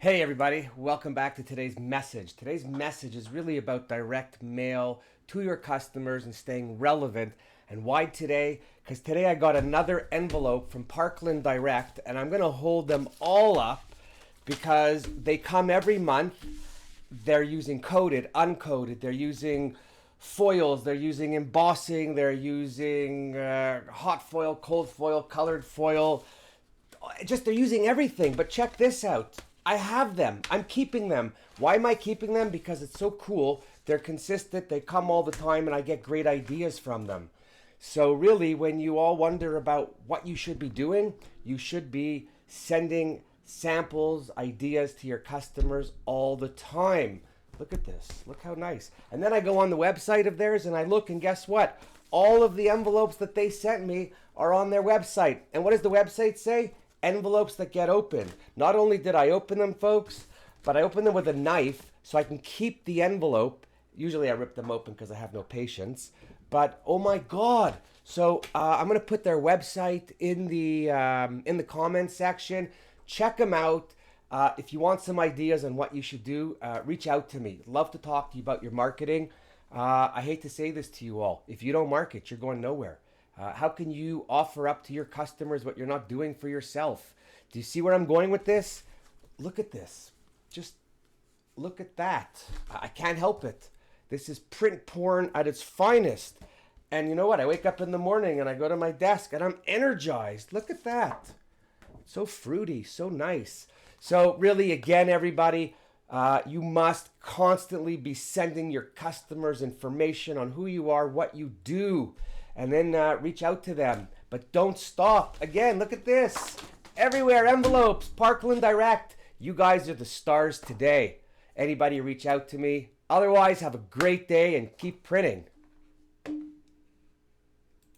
Hey everybody, welcome back to today's message. Today's message is really about direct mail to your customers and staying relevant. And why today? Because today I got another envelope from Parkland Direct and I'm going to hold them all up because they come every month. They're using coated, uncoated, they're using foils, they're using embossing, they're using hot foil, cold foil, colored foil. They're using everything. But check this out. I have them. I'm keeping them. Why am I keeping them? Because it's so cool. They're consistent. They come all the time and I get great ideas from them. So really, when you all wonder about what you should be doing, you should be sending samples, ideas to your customers all the time. Look at this. Look how nice. And then I go on the website of theirs and I look, and guess what? All of the envelopes that they sent me are on their website. And what does the website say? Envelopes that get opened. Not only did I open them, folks, but I opened them with a knife so I can keep the envelope. Usually I rip them open because I have no patience. But oh my God! So I'm gonna put their website in the comments section. Check them out. If you want some ideas on what you should do, reach out to me. Love to talk to you about your marketing. I hate to say this to you all. If you don't market, you're going nowhere. How can you offer up to your customers what you're not doing for yourself? Do you see where I'm going with this? Look at this. Just look at that. I can't help it. This is print porn at its finest. And you know what? I wake up in the morning and I go to my desk and I'm energized. Look at that. So fruity, so nice. So really, again, everybody, you must constantly be sending your customers information on who you are, what you do, and then reach out to them. But don't stop. Again, look at this. Everywhere, envelopes, Parkland Direct. You guys are the stars today. Anybody reach out to me. Otherwise, have a great day and keep printing.